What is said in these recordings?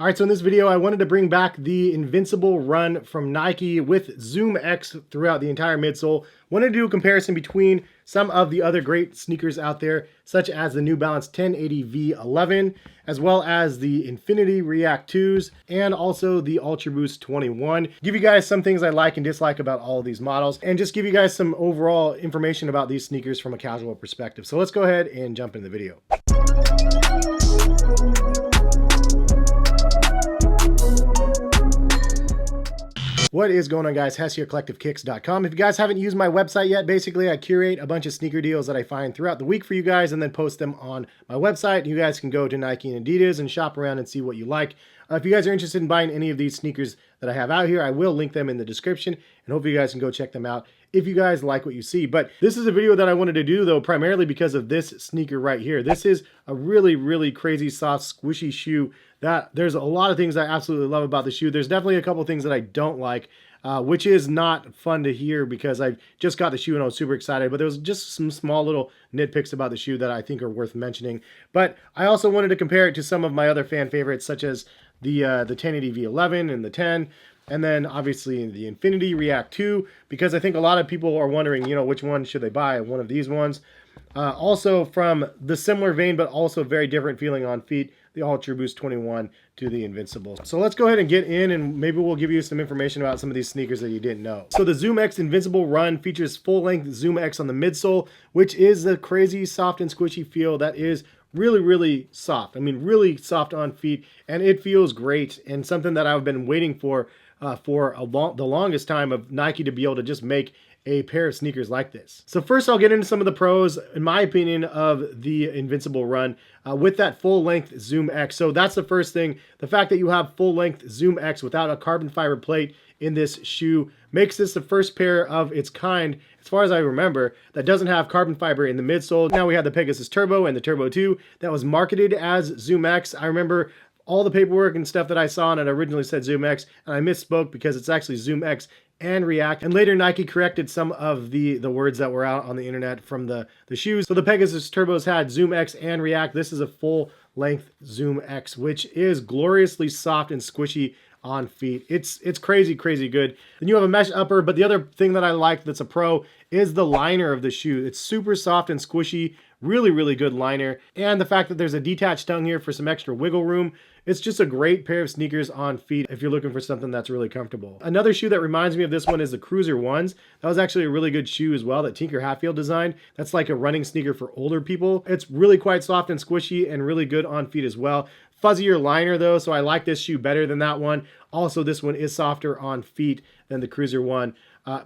All right, so in this video, I wanted to bring back the Invincible run from Nike with Zoom X throughout the entire midsole. Wanted to do a comparison between some of the other great sneakers out there, such as the New Balance 1080 V11, as well as the Infinity React 2s, and also the Ultraboost 21. Give you guys some things I like and dislike about all of these models, and just give you guys some overall information about these sneakers from a casual perspective. So let's go ahead and jump into the video. What is going on, guys? Hess here, collectivekicks.com. If you guys haven't used my website yet, basically I curate a bunch of sneaker deals that I find throughout the week for you guys and then post them on my website. You guys can go to Nike and Adidas and shop around and see what you like. If you guys are interested in buying any of these sneakers that I have out here, I will link them in the description, and hopefully you guys can go check them out if you guys like what you see. But this is a video that I wanted to do, though, primarily because of this sneaker right here. This is a really, really crazy, soft, squishy shoe that there's a lot of things I absolutely love about the shoe. There's definitely a couple things that I don't like, which is not fun to hear because I just got the shoe and I was super excited, but there was just some small little nitpicks about the shoe that I think are worth mentioning. But I also wanted to compare it to some of my other fan favorites, such as the 1080 V11 and the 10, and then obviously the Infinity React 2, because I think a lot of people are wondering, you know, which one should they buy, one of these ones. Also from the similar vein, but also very different feeling on feet, the Ultraboost 21 to the Invincible. So let's go ahead and get in, and maybe we'll give you some information about some of these sneakers that you didn't know. So the Zoom X Invincible run features full-length Zoom X on the midsole, which is a crazy soft and squishy feel that is really, really soft. I mean, really soft on feet, and it feels great, and something that I've been waiting for the longest time of Nike to be able to just make a pair of sneakers like this. So first I'll get into some of the pros, in my opinion, of the Invincible run with that full-length Zoom X. So that's the first thing. The fact that you have full-length Zoom X without a carbon fiber plate in this shoe makes this the first pair of its kind, as far as I remember, that doesn't have carbon fiber in the midsole. Now we have the Pegasus Turbo and the Turbo 2 that was marketed as Zoom X. I remember all the paperwork and stuff that I saw, and it originally said Zoom X, and I misspoke because it's actually Zoom X and React. And later Nike corrected some of the words that were out on the internet from the shoes. So the Pegasus Turbos had Zoom X and React. This is a full length Zoom X, which is gloriously soft and squishy on feet. It's crazy, crazy good. Then you have a mesh upper, but the other thing that I like that's a pro is the liner of the shoe. It's super soft and squishy, really, really good liner. And the fact that there's a detached tongue here for some extra wiggle room. It's just a great pair of sneakers on feet if you're looking for something that's really comfortable. Another shoe that reminds me of this one is the Cruiser 1s. That was actually a really good shoe as well that Tinker Hatfield designed. That's like a running sneaker for older people. It's really quite soft and squishy and really good on feet as well. Fuzzier liner though, so I like this shoe better than that one. Also, this one is softer on feet than the Cruiser 1.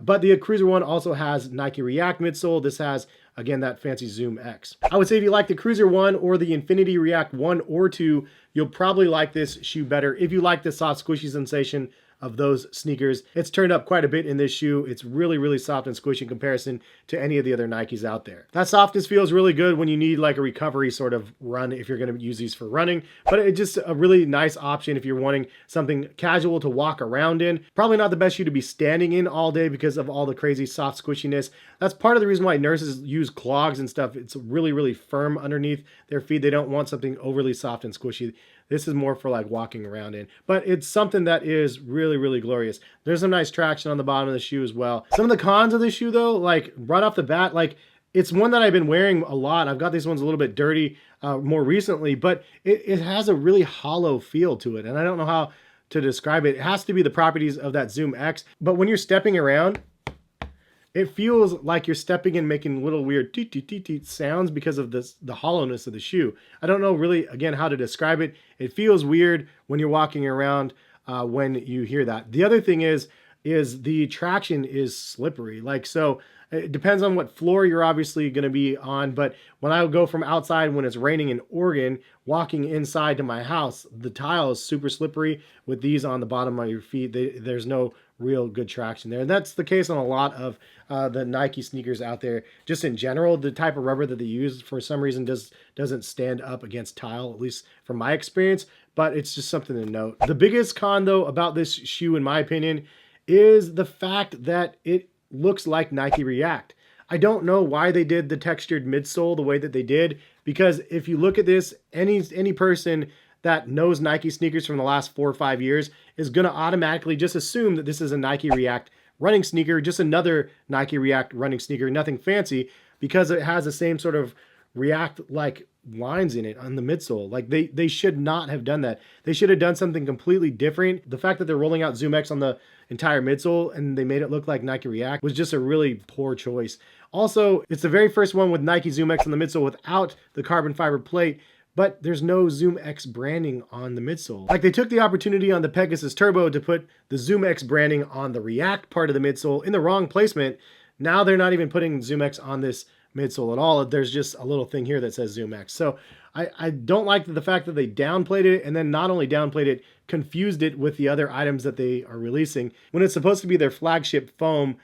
But the Cruiser 1 also has Nike React midsole. This has, again, that fancy Zoom X. I would say if you like the Cruiser 1 or the Infinity React 1 or 2, you'll probably like this shoe better. If you like the soft, squishy sensation of those sneakers, it's turned up quite a bit in this shoe. It's really, really soft and squishy in comparison to any of the other Nikes out there. That softness feels really good when you need like a recovery sort of run if you're going to use these for running, but it's just a really nice option if you're wanting something casual to walk around in. Probably not the best shoe to be standing in all day because of all the crazy soft squishiness. That's part of the reason why nurses use clogs and stuff. It's really, really firm underneath their feet. They don't want something overly soft and squishy. This is more for like walking around in, but it's something that is really, really glorious. There's some nice traction on the bottom of the shoe as well. Some of the cons of this shoe though, like right off the bat, like it's one that I've been wearing a lot. I've got these ones a little bit dirty more recently, but it has a really hollow feel to it. And I don't know how to describe it. It has to be the properties of that Zoom X, but when you're stepping around, it feels like you're stepping and making little weird teet teet teet teet sounds because of the hollowness of the shoe. I don't know really, again, how to describe it. It feels weird when you're walking around when you hear that. The other thing is the traction is slippery. Like, so it depends on what floor you're obviously going to be on, but when I go from outside when it's raining in Oregon, walking inside to my house, the tile is super slippery with these on the bottom of your feet. There's no real good traction there. And that's the case on a lot of the Nike sneakers out there. Just in general, the type of rubber that they use for some reason doesn't stand up against tile, at least from my experience, but it's just something to note. The biggest con though about this shoe, in my opinion, is the fact that it looks like Nike React. I don't know why they did the textured midsole the way that they did, because if you look at this, any person that knows Nike sneakers from the last 4 or 5 years is going to automatically just assume that this is a Nike React running sneaker, just another Nike React running sneaker, nothing fancy, because it has the same sort of React-like lines in it on the midsole. Like they should not have done that. They should have done something completely different. The fact that they're rolling out ZoomX on the entire midsole and they made it look like Nike React was just a really poor choice. Also, it's the very first one with Nike ZoomX on the midsole without the carbon fiber plate, but there's no ZoomX branding on the midsole. Like they took the opportunity on the Pegasus Turbo to put the ZoomX branding on the React part of the midsole in the wrong placement. Now they're not even putting ZoomX on this midsole at all. There's just a little thing here that says ZoomX. So I don't like the fact that they downplayed it, and then not only downplayed it, confused it with the other items that they are releasing when it's supposed to be their flagship foam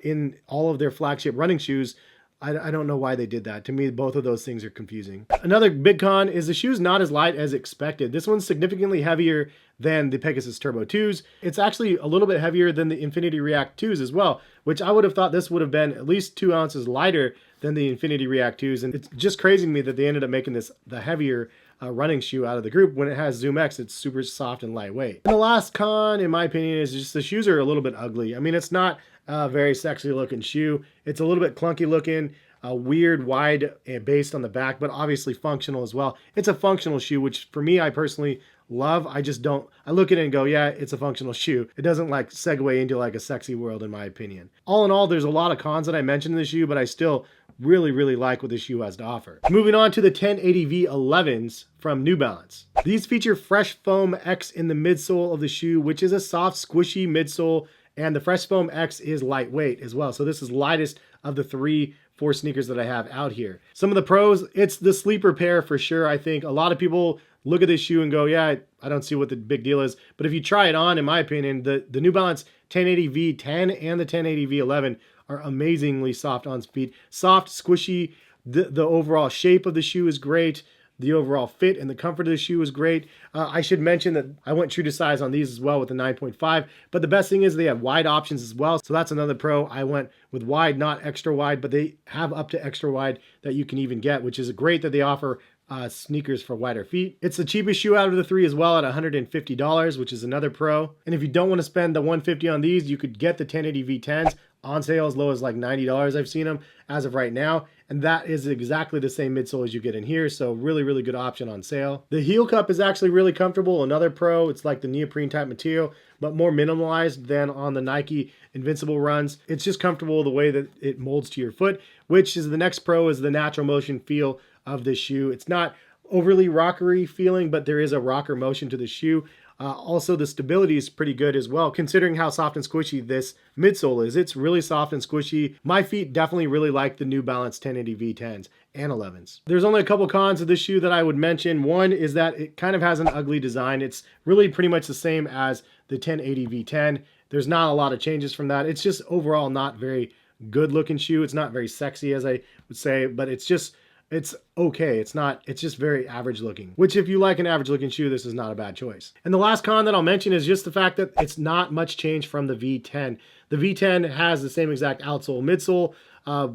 in all of their flagship running shoes. I don't know why they did that. To me, both of those things are confusing. Another big con is the shoe's not as light as expected. This one's significantly heavier than the Pegasus Turbo 2s. It's actually a little bit heavier than the Infinity React 2s as well, which I would have thought this would have been at least 2 ounces lighter than the Infinity React 2s. And it's just crazy to me that they ended up making this the heavier running shoe out of the group. When it has ZoomX, it's super soft and lightweight. And the last con, in my opinion, is just the shoes are a little bit ugly. I mean, it's not a very sexy looking shoe. It's a little bit clunky looking, weird wide based on the back, but obviously functional as well. It's a functional shoe, which for me, I personally love. I just don't, I look at it and go, yeah, it's a functional shoe. It doesn't like segue into like a sexy world in my opinion. All in all, there's a lot of cons that I mentioned in the shoe, but I still really like what the shoe has to offer. Moving on to the 1080 V11s from New Balance. These feature Fresh Foam X in the midsole of the shoe, which is a soft, squishy midsole, and the Fresh Foam X is lightweight as well. So this is lightest of the 3-4 sneakers that I have out here. Some of the pros, it's the sleeper pair for sure. I think a lot of people look at this shoe and go, yeah, I don't see what the big deal is. But if you try it on, in my opinion, the New Balance 1080 V10 and the 1080 V11 are amazingly soft on feet. Soft, squishy, the overall shape of the shoe is great. The overall fit and the comfort of the shoe is great. I should mention that I went true to size on these as well with the 9.5, but the best thing is they have wide options as well. So that's another pro. I went with wide, not extra wide, but they have up to extra wide that you can even get, which is great that they offer sneakers for wider feet. It's the cheapest shoe out of the 3 as well at $150, which is another pro. And if you don't want to spend the $150 on these, you could get the 1080 V10s on sale as low as like $90. I've seen them as of right now. And that is exactly the same midsole as you get in here. So really good option on sale. The heel cup is actually really comfortable. Another pro, it's like the neoprene type material, but more minimalized than on the Nike Invincible runs. It's just comfortable the way that it molds to your foot, which is the next pro, is the natural motion feel of this shoe. It's not overly rockery feeling, but there is a rocker motion to the shoe. Also, the stability is pretty good as well, considering how soft and squishy this midsole is. It's really soft and squishy. My feet definitely really like the New Balance 1080 V10s and 11s. There's only a couple cons of this shoe that I would mention. One is that it kind of has an ugly design. It's really pretty much the same as the 1080 V10. There's not a lot of changes from that. It's just overall not very good looking shoe. It's not very sexy, as I would say, but it's okay. It's just very average looking, which if you like an average looking shoe, this is not a bad choice. And the last con that I'll mention is just the fact that it's not much change from the V10. The V10 has the same exact outsole, midsole,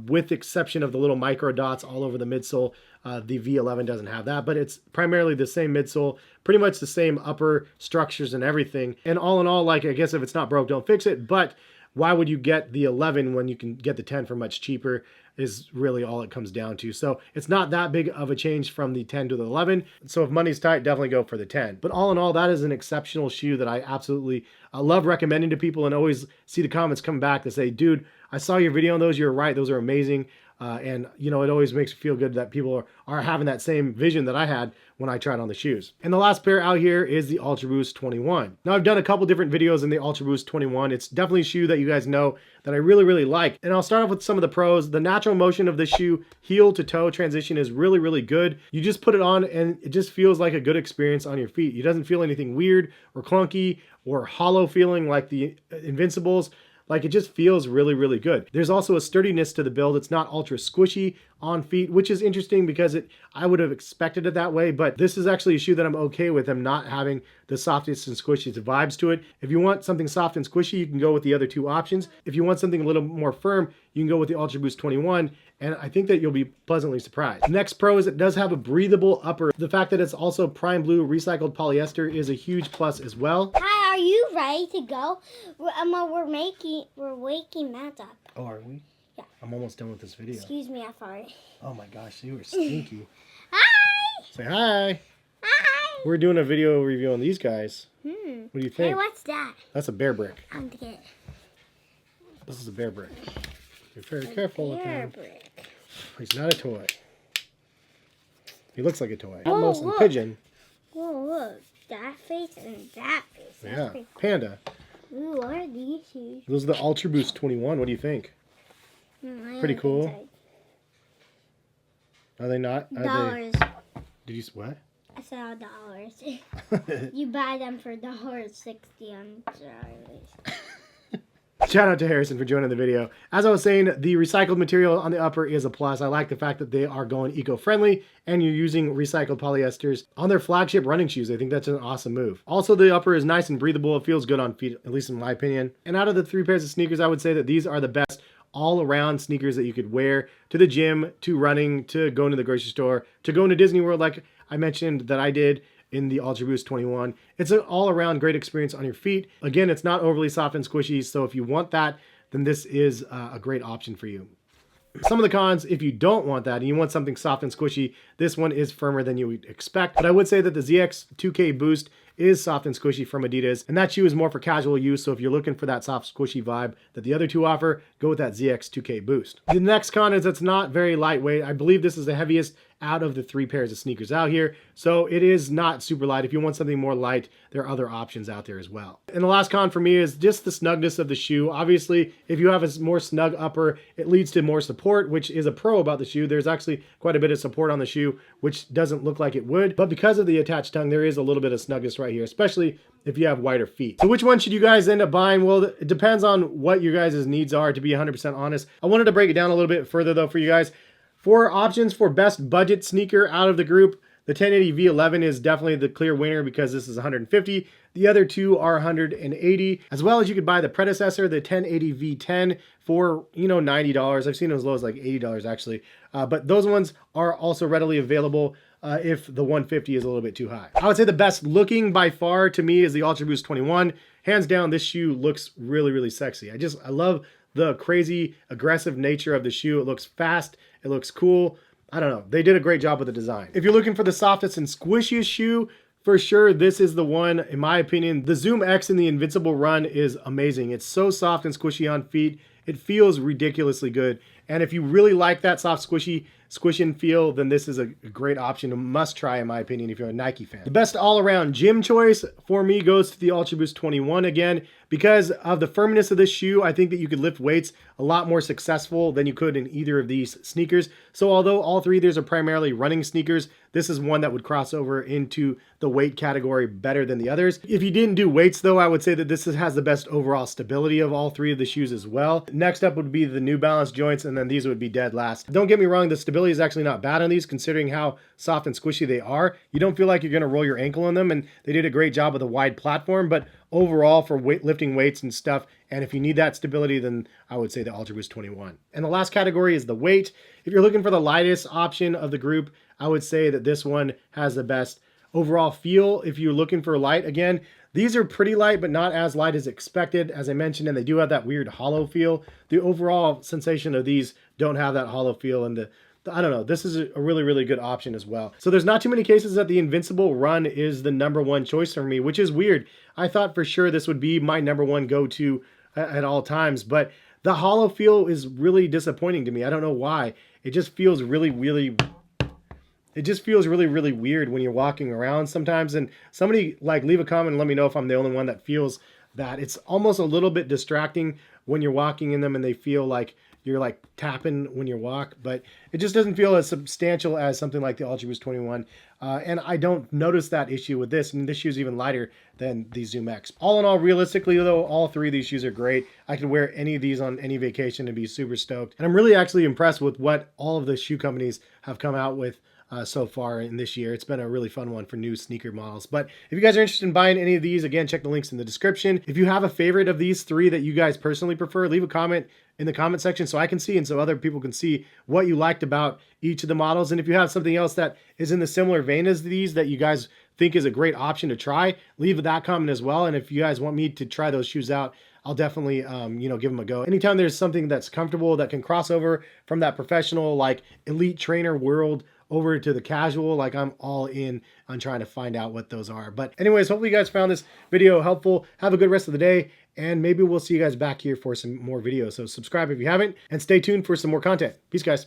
with the exception of the little micro dots all over the midsole. The V11 doesn't have that, but it's primarily the same midsole, pretty much the same upper structures and everything. And all in all, like, I guess if it's not broke, don't fix it. But why would you get the 11 when you can get the 10 for much cheaper, is really all it comes down to. So it's not that big of a change from the 10 to the 11. So if money's tight, definitely go for the 10. But all in all, that is an exceptional shoe that I absolutely love recommending to people, and always see the comments come back that say, dude, I saw your video on those. You're right. Those are amazing. And you know, it always makes me feel good that people are having that same vision that I had when I tried on the shoes. And the last pair out here is the Ultraboost 21. Now, I've done a couple different videos in the Ultraboost 21. It's definitely a shoe that you guys know that I really like. And I'll start off with some of the pros. The natural motion of the shoe, heel to toe transition, is really good. You just put it on and it just feels like a good experience on your feet. It doesn't feel anything weird or clunky or hollow feeling like the Invincibles. Like, it just feels really good. There's also a sturdiness to the build. It's not ultra squishy on feet, which is interesting because I would have expected it that way, but this is actually a shoe that I'm okay with them not having the softest and squishiest vibes to it. If you want something soft and squishy, you can go with the other two options. If you want something a little more firm, you can go with the Ultraboost 21, and I think that you'll be pleasantly surprised. The next pro is it does have a breathable upper. The fact that it's also prime blue recycled polyester is a huge plus as well. Hi, are you ready to go? We're waking Matt up. Oh, are we? Yeah. I'm almost done with this video. Excuse me, I farted. Oh my gosh, you were stinky. Hi! Say hi. Hi! We're doing a video review on these guys. What do you think? Hey, what's that? That's a bear brick. I'm the kid. This is a bear brick. Be very careful with Bear him. brick. He's not a toy. He looks like a toy. Whoa, Atmos and look. Pigeon. Whoa, look. That face and that face. That's Yeah. pretty cool. Panda. Ooh, what are these shoes? Those are the Ultraboost 21. What do you think? Pretty cool. Are they not? Are Dollars. they? Did you what? I said dollars. You buy them for $1.60 on Charlie's. Shout out to Harrison for joining the video. As I was saying, the recycled material on the upper is a plus. I like the fact that they are going eco-friendly and you're using recycled polyesters on their flagship running shoes. I think that's an awesome move. Also, the upper is nice and breathable. It feels good on feet, at least in my opinion. And out of the 3 pairs of sneakers, I would say that these are the best all-around sneakers that you could wear to the gym, to running, to going to the grocery store, to going to Disney World like I mentioned that I did in the Ultraboost 21. It's an all-around great experience on your feet. Again, it's not overly soft and squishy, so if you want that, then this is a great option for you. Some of the cons, if you don't want that and you want something soft and squishy, this one is firmer than you would expect. But I would say that the ZX 2K Boost is soft and squishy from Adidas, and that shoe is more for casual use, so if you're looking for that soft squishy vibe that the other two offer, go with that ZX 2K Boost. The next con is it's not very lightweight. I believe this is the heaviest out of the 3 pairs of sneakers out here, so it is not super light. If you want something more light, there are other options out there as well. And the last con for me is just the snugness of the shoe. Obviously, if you have a more snug upper, it leads to more support, which is a pro about the shoe. There's actually quite a bit of support on the shoe, which doesn't look like it would, but because of the attached tongue, there is a little bit of snugness right here, especially if you have wider feet. So which one should you guys end up buying? Well, it depends on what your guys' needs are, to be 100% honest. I wanted to break it down a little bit further though for you guys. For options for best budget sneaker out of the group, the 1080 V11 is definitely the clear winner because this is 150. The other two are 180. As well as you could buy the predecessor, the 1080 V10 for, $90. I've seen it as low as like $80 actually. But those ones are also readily available if the 150 is a little bit too high. I would say the best looking by far to me is the Ultraboost 21. Hands down, this shoe looks really, really sexy. I love the crazy aggressive nature of the shoe. It looks fast. It looks cool. I don't know. They did a great job with the design. If you're looking for the softest and squishiest shoe, for sure, this is the one, in my opinion. The Zoom X in the Invincible run is amazing. It's so soft and squishy on feet. It feels ridiculously good. And if you really like that soft, squishy, squish and feel, then this is a great option, a must try in my opinion if you're a Nike fan. The best all-around gym choice for me goes to the Ultraboost 21 again. Because of the firmness of this shoe, I think that you could lift weights a lot more successful than you could in either of these sneakers. So although all 3 of these are primarily running sneakers, this is one that would cross over into the weight category better than the others. If you didn't do weights though, I would say that this has the best overall stability of all 3 of the shoes as well. Next up would be the New Balance joints, and then these would be dead last. Don't get me wrong, the stability is actually not bad on these considering how soft and squishy they are. You don't feel like you're gonna roll your ankle in them, and they did a great job with a wide platform, but overall for lifting weights and stuff, and if you need that stability, then I would say the Ultraboost 21. And the last category is the weight. If you're looking for the lightest option of the group, I would say that this one has the best overall feel. If you're looking for light, again, these are pretty light, but not as light as expected, as I mentioned, and they do have that weird hollow feel. The overall sensation of these don't have that hollow feel, and I don't know, this is a really, really good option as well. So there's not too many cases that the Invincible run is the #1 choice for me, which is weird. I thought for sure this would be my #1 go-to at all times, but the hollow feel is really disappointing to me. I don't know why. It just feels really, really weird when you're walking around sometimes. And somebody leave a comment and let me know if I'm the only one that feels that. It's almost a little bit distracting when you're walking in them and they feel like you're tapping when you walk, but it just doesn't feel as substantial as something like the Ultraboost 21. And I don't notice that issue with this. And this shoe is even lighter than the Zoom X. All in all, realistically though, all 3 of these shoes are great. I could wear any of these on any vacation and be super stoked. And I'm really actually impressed with what all of the shoe companies have come out with so far in this year. It's been a really fun one for new sneaker models. But if you guys are interested in buying any of these, again, check the links in the description. If you have a favorite of these 3 that you guys personally prefer, leave a comment in the comment section so I can see and so other people can see what you liked about each of the models. And if you have something else that is in the similar vein as these that you guys think is a great option to try, leave that comment as well. And if you guys want me to try those shoes out, I'll definitely, give them a go. Anytime there's something that's comfortable that can cross over from that professional, like elite trainer world over to the casual, like I'm all in on trying to find out what those are. But anyways, hopefully you guys found this video helpful. Have a good rest of the day, and maybe we'll see you guys back here for some more videos. So subscribe if you haven't, and stay tuned for some more content. Peace, guys.